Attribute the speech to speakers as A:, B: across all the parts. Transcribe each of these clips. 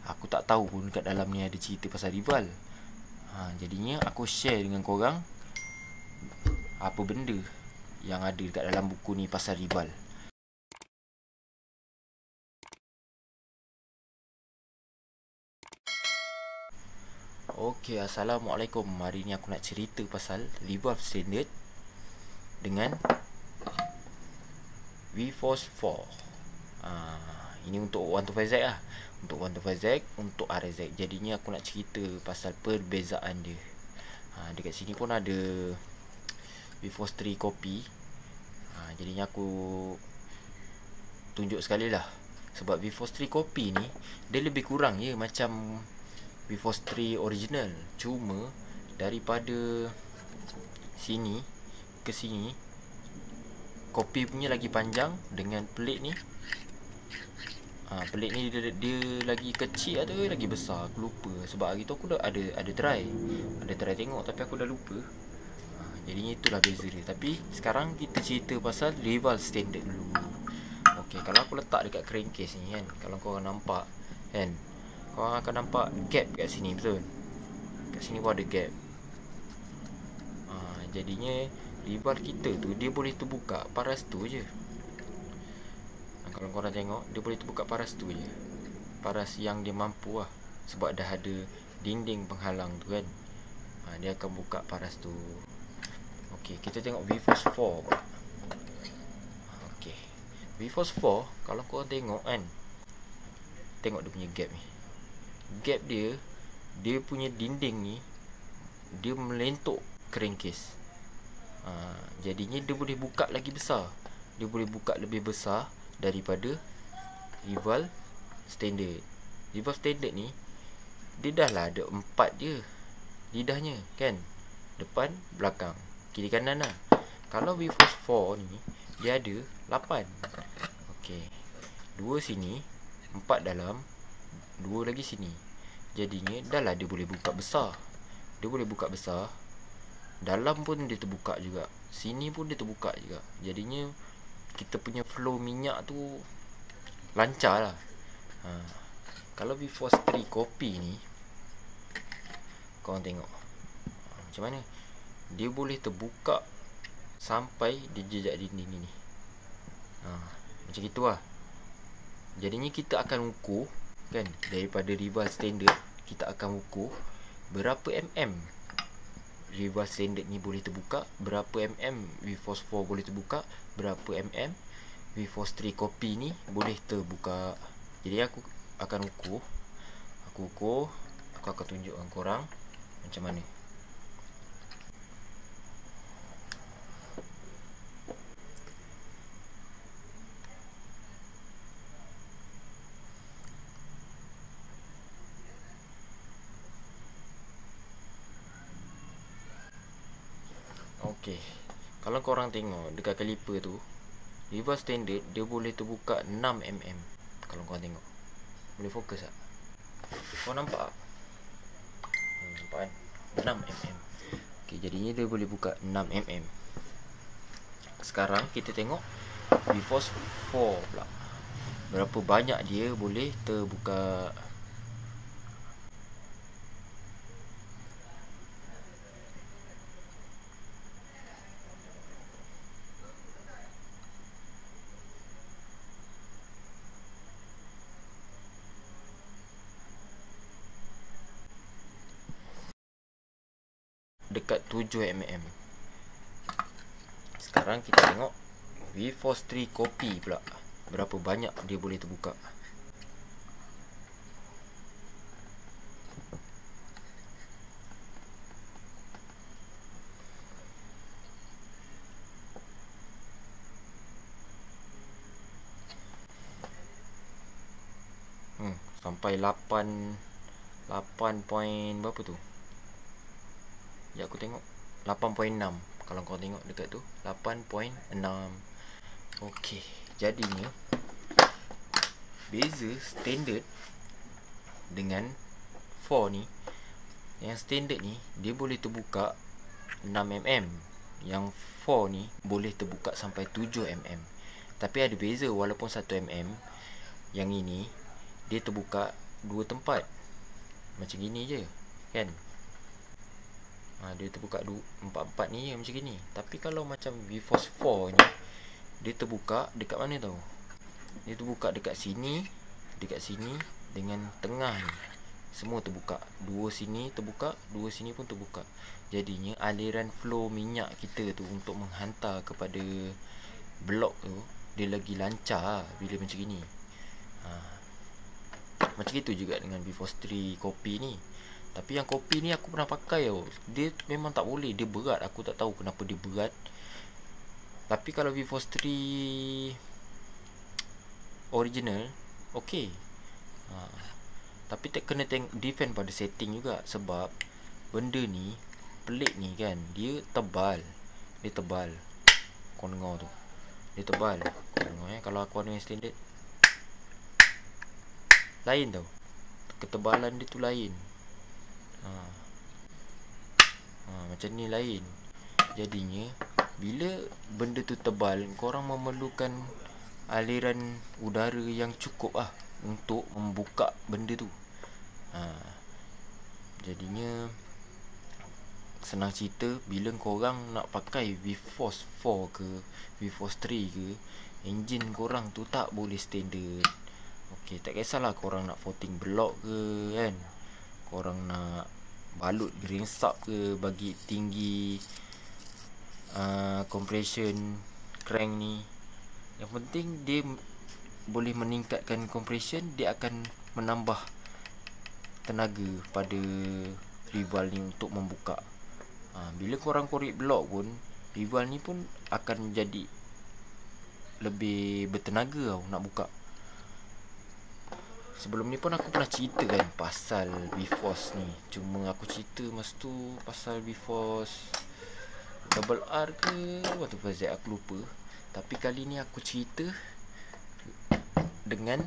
A: aku tak tahu pun kat dalam ni ada cerita pasal rival. Jadinya aku share dengan korang apa benda yang ada kat dalam buku ni pasal rival. Okey, Assalamualaikum. Hari ni aku nak cerita pasal Revolve Standard dengan VForce 4. Ini untuk 125Z lah. Untuk 125Z, untuk RZ. Jadinya aku nak cerita pasal perbezaan dia. Dekat sini pun ada VForce 3 copy. Jadinya aku tunjuk sekali lah. Sebab VForce 3 copy ni dia lebih kurang je macam VForce 3 original. Cuma daripada sini ke sini, kopi punya lagi panjang dengan pelik ni. Pelik ni dia lagi kecil atau lagi besar, aku lupa. Sebab hari tu aku dah ada try tengok, tapi aku dah lupa. Jadinya itulah beza dia. Tapi sekarang kita cerita pasal rival standard dulu. Okey, kalau aku letak dekat crankcase ni kan, kalau korang nampak kan, korang akan nampak gap kat sini, betul? Kat sini pun ada gap. Jadinya rival kita tu dia boleh terbuka paras tu je. Kalau korang tengok, dia boleh terbuka paras tu je. Paras yang dia mampu lah. Sebab dah ada dinding penghalang tu kan. Dia akan buka paras tu. Okey, kita tengok VForce 4 pula. Okey, VForce 4, kalau korang tengok kan, tengok dia punya gap ni. Gap dia punya dinding ni, dia melentuk crankcase. Jadinya dia boleh buka lagi besar. Dia boleh buka lebih besar daripada rival standard. Rival standard ni dia dah lah ada 4 je lidahnya kan, depan, belakang, kiri kanan lah. Kalau VForce 4 ni dia ada 8. Okey, 2 sini, 4 dalam, 2 lagi sini. Jadinya dah lah dia boleh buka besar. Dia boleh buka besar. Dalam pun dia terbuka juga, sini pun dia terbuka juga. Jadinya kita punya flow minyak tu lancar lah. Kalau VForce 3 copy ni, korang tengok macam mana dia boleh terbuka sampai dia jejak dinding ni. Macam gitu lah. Jadinya kita akan ukur kan, daripada rival standard kita akan ukur berapa rival standard ni boleh terbuka, berapa VForce 4 boleh terbuka, berapa VForce 3 copy ni boleh terbuka. Jadi aku akan ukur. Aku akan tunjukkan korang macam mana. Okey, kalau korang tengok dekat caliper tu, rival standard dia boleh terbuka 6mm. Kalau korang tengok, boleh fokus tak? Korang nampak tak? Nampak kan? 6mm. Okey, jadinya dia boleh buka 6mm. Sekarang kita tengok VForce 4 pula. Berapa banyak dia boleh terbuka. Dekat 7mm. Sekarang kita tengok VForce 3 copy pula. Berapa banyak dia boleh terbuka. Sampai 8 point berapa tu? Ya, aku tengok 8.6. Kalau kau tengok dekat tu 8.6. Okey, jadinya beza standard dengan 4 ni, yang standard ni dia boleh terbuka 6mm, yang 4 ni boleh terbuka sampai 7mm. Tapi ada beza, walaupun 1mm, yang ini dia terbuka dua tempat. Macam gini je kan. Dia terbuka empat-empat ni macam gini. Tapi kalau macam VForce 4 ni, dia terbuka dekat mana tau? Dia terbuka dekat sini, dengan tengah ni. Semua terbuka. Dua sini terbuka, dua sini pun terbuka. Jadinya aliran flow minyak kita tu untuk menghantar kepada blok tu, dia lagi lancar bila macam gini. Macam itu juga dengan VForce 3 kopi ni. Tapi yang kopi ni aku pernah pakai tau. Dia memang tak boleh, dia berat. Aku tak tahu kenapa dia berat. Tapi kalau VForce 3 original, okay. Tapi kena defend pada setting juga. Sebab benda ni, plate ni kan, dia tebal. Kau dengar tu, dia tebal. Kau dengar kalau aku ada yang standard lain tau, ketebalan dia tu lain. Macam ni lain. Jadinya bila benda tu tebal, korang memerlukan aliran udara yang cukup untuk membuka benda tu. Jadinya senang cerita, bila korang nak pakai VForce 4 ke VForce 3 ke, enjin korang tu tak boleh standard. Okay, tak kisahlah korang nak floating block ke kan, korang nak balut green sub ke, bagi tinggi compression crank ni. Yang penting dia boleh meningkatkan compression, dia akan menambah tenaga pada rival ni untuk membuka. Bila korang korek block pun, rival ni pun akan jadi lebih bertenaga tau nak buka. Sebelum ni pun aku pernah cerita kan pasal VForce ni. Cuma aku cerita masa tu pasal VForce Double R ke waktu Z, aku lupa. Tapi kali ni aku cerita dengan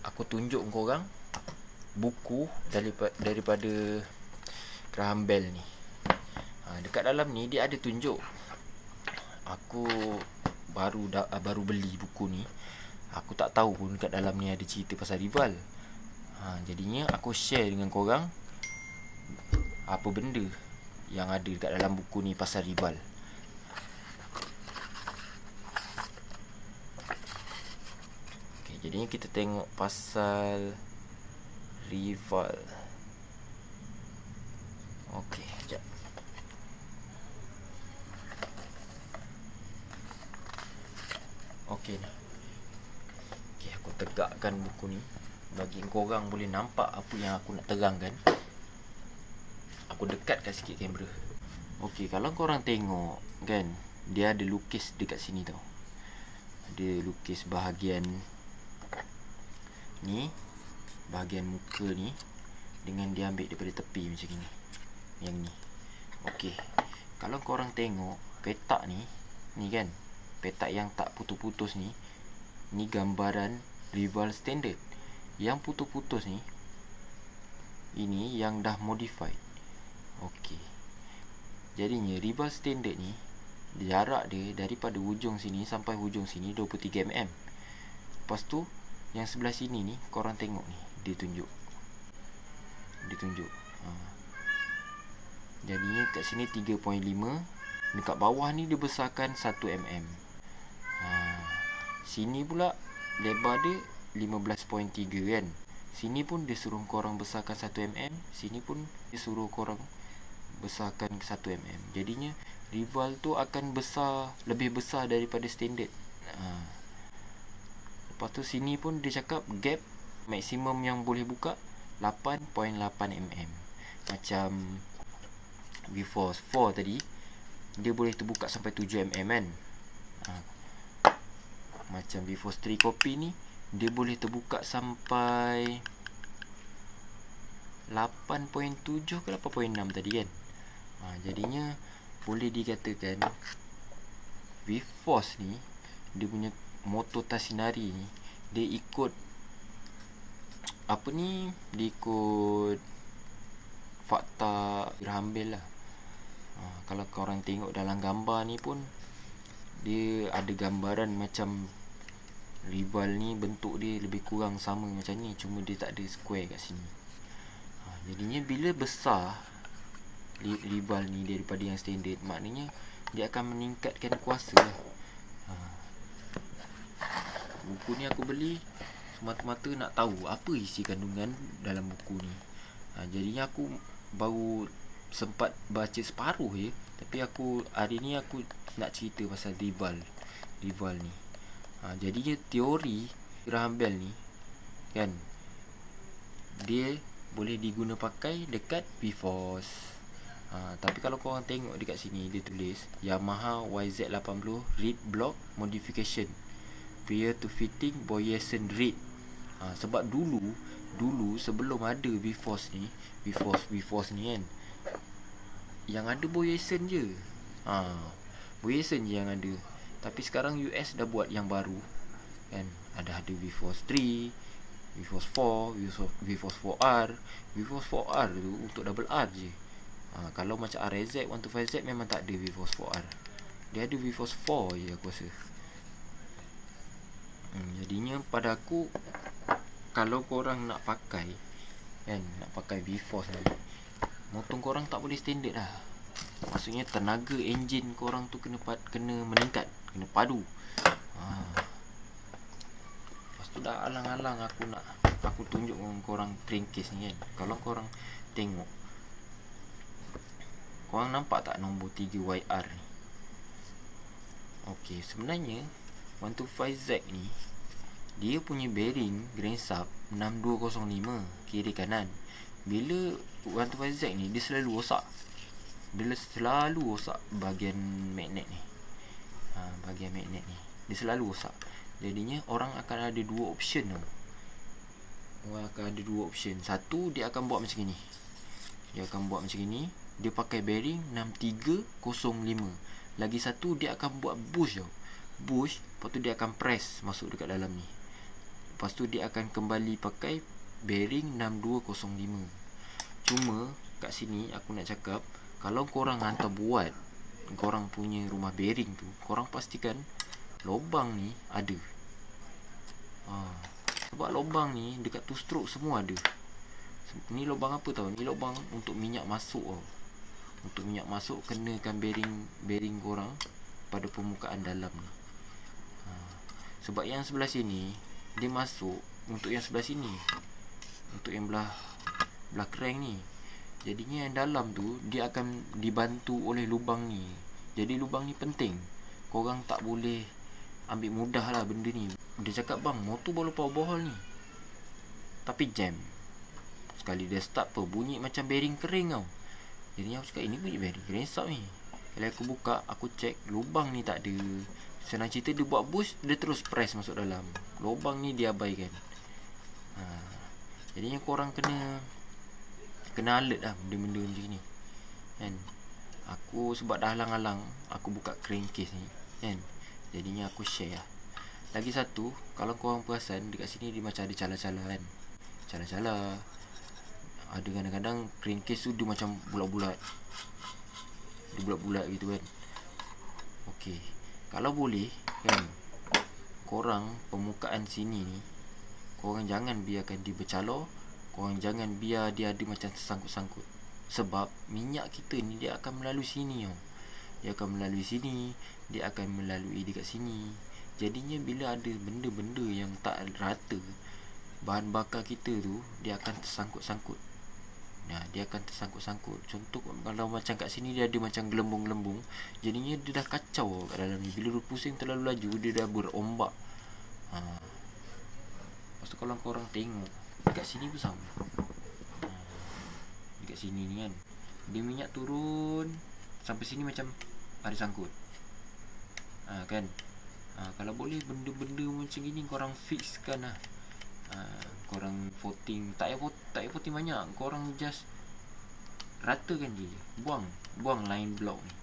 A: aku tunjuk korang buku daripada Graham Bell ni. Dekat dalam ni dia ada tunjuk. Aku baru beli buku ni. Aku tak tahu pun kat dalam ni ada cerita pasal rival. Jadinya aku share dengan korang apa benda yang ada dekat dalam buku ni pasal rival. Okay, jadinya kita tengok pasal rival. Okay, sekejap. Okay ni. Aku tegakkan buku ni bagi korang boleh nampak apa yang aku nak terangkan. Aku dekatkan sikit kamera. Okey, kalau korang tengok kan, dia ada lukis dekat sini tau. Ada lukis bahagian ni, bahagian muka ni, dengan dia ambil daripada tepi macam ni. Yang ni. Okey. Kalau korang tengok petak ni kan, petak yang tak putus-putus ni gambaran rival standard. Yang putus-putus ni, ini yang dah modified. Okey. Jadinya rival standard ni, jarak dia daripada hujung sini sampai hujung sini 23 mm. Lepas tu yang sebelah sini ni, korang tengok ni, dia tunjuk. Jadinya kat sini 3.5. Dekat bawah ni dia besarkan 1 mm. Sini pula lebar dia 15.3 kan. Sini pun dia suruh korang besarkan 1 mm. Sini pun dia suruh korang besarkan 1 mm. Jadinya rival tu akan besar, lebih besar daripada standard. Lepas tu sini pun dia cakap gap maksimum yang boleh buka 8.8 mm. Macam VForce 4 tadi, dia boleh terbuka sampai 7 mm kan. Macam VForce 3 kopi ni, dia boleh terbuka sampai 8.7 ke 8.6 tadi kan. Jadinya boleh dikatakan VForce ni, dia punya motor Tassinari ni, dia ikut apa ni, dia ikut fakta Graham Bell lah. Kalau korang tengok dalam gambar ni pun, dia ada gambaran macam Ribal ni bentuk dia lebih kurang sama macam ni, cuma dia tak ada square kat sini. Jadinya bila besar ribal ni daripada yang standard, maknanya dia akan meningkatkan kuasa lah. Buku ni aku beli semata-mata nak tahu apa isi kandungan dalam buku ni. Jadinya aku baru sempat baca separuh je, tapi aku hari ni aku nak cerita pasal ribal ni. Jadinya teori Graham Bell ni kan, dia boleh diguna pakai dekat VForce. Tapi kalau korang tengok dekat sini, dia tulis Yamaha YZ80 reed block modification prior to fitting Boyesen reed. Sebab dulu sebelum ada VForce ni kan, yang ada Boyesen je. Boyesen je yang ada. Tapi sekarang US dah buat yang baru kan, ada VForce 3, VForce 4, VForce 4R. VForce 4R tu untuk double R je. Kalau macam RZ 125Z memang tak ada VForce 4R. Dia ada VForce 4 je aku rasa. Jadinya pada aku, kalau korang nak pakai kan, nak pakai VForce ni, motor korang tak boleh standard lah. Maksudnya tenaga enjin korang tu kena meningkat, kena padu. Lepas tu dah alang-alang aku tunjuk korang crankcase ni kan. Kalau korang tengok, korang nampak tak nombor 3YR ni? Okey, sebenarnya 125Z ni dia punya bearing grain sub 6205 kiri kanan. Bila 125Z ni dia selalu rosak. Bahagian magnet ni. Bahagian magnet ni dia selalu rosak. Jadinya orang akan ada dua option tau. Satu, dia akan buat macam ni. Dia pakai bearing 6305. Lagi satu, dia akan buat bush tau. Lepas tu dia akan press masuk dekat dalam ni. Lepas tu dia akan kembali pakai bearing 6205. Cuma kat sini aku nak cakap, kalau korang hantar buat korang punya rumah bearing tu, korang pastikan lubang ni ada. Sebab lubang ni dekat two stroke semua ada. Ni lubang apa tau? Ni lubang untuk minyak masuk tau. Untuk minyak masuk, kenakan bearing korang pada permukaan dalam ni. Sebab yang sebelah sini dia masuk untuk yang sebelah sini, untuk yang belah crank ni. Jadinya yang dalam tu dia akan dibantu oleh lubang ni. Jadi lubang ni penting. Korang tak boleh ambil mudah lah benda ni. Dia cakap, bang, motor baru power bohol ni, tapi jam. Sekali dia start bunyi macam bearing kering tau. Jadi aku cakap, ini bunyi bearing kering sub ni. Kalau aku buka, aku cek, lubang ni tak ada. Senang cerita, dia buat boost, dia terus press masuk dalam. Lubang ni dia abaikan. Jadinya korang kena alert lah benda-benda macam ni kan. Aku sebab dah halang-halang aku buka crankcase ni kan, jadinya aku share lah. Lagi satu, kalau korang perasan dekat sini dia macam ada cala-cala kan. Cala-cala ada kadang-kadang crankcase tu dia macam bulat-bulat. Dia bulat-bulat gitu kan. Okey, kalau boleh kan, korang permukaan sini ni korang jangan biarkan dia bercalor. Korang jangan biar dia ada macam tersangkut-sangkut. Sebab minyak kita ni dia akan melalui sini tau. Dia akan melalui sini, dia akan melalui dekat sini. Jadinya bila ada benda-benda yang tak rata, bahan bakar kita tu dia akan tersangkut-sangkut. Dia akan tersangkut-sangkut. Contoh kalau macam kat sini dia ada macam gelembung-gelembung, jadinya dia dah kacau kat dalam ni. Bila dia pusing terlalu laju, dia dah berombak. Lepas tu kalau korang tengok dekat sini pun sama. Dekat sini ni kan, dia minyak turun sampai sini macam ada sangkut. Kan. Kalau boleh benda-benda macam gini korang fixkan lah. Korang voting, tak payah voting banyak. Korang just ratakan je. Buang line block ni.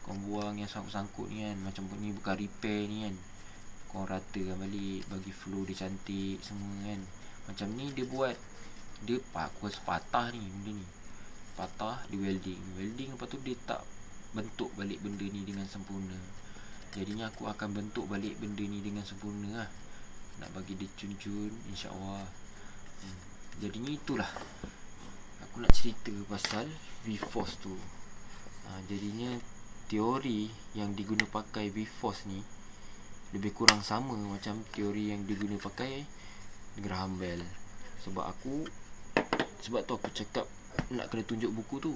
A: Korang buang yang sangkut-sangkut ni kan. Macam ni bukan repair ni kan, korang ratakan balik, bagi flow dia cantik semua kan. Macam ni dia buat, dia aku rasa patah ni benda ni. Patah, dia welding. Lepas tu dia tak bentuk balik benda ni dengan sempurna. Jadinya aku akan bentuk balik benda ni dengan sempurna lah. Nak bagi dia cun-cun, insyaAllah. Jadinya itulah aku nak cerita pasal V-Force tu. Jadinya teori yang diguna pakai V-Force ni lebih kurang sama macam teori yang diguna pakai Graham Bell. Sebab tu aku cakap nak kena tunjuk buku tu.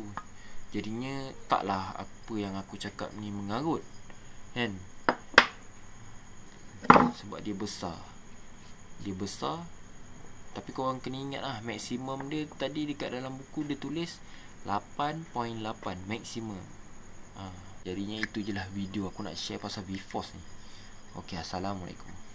A: Jadinya taklah apa yang aku cakap ni mengarut, kan? Sebab dia besar. Tapi korang kena ingat lah, maksimum dia tadi dekat dalam buku dia tulis 8.8 maksimum. Jadinya itu je lah video aku nak share pasal V-Force ni. Okay, Assalamualaikum.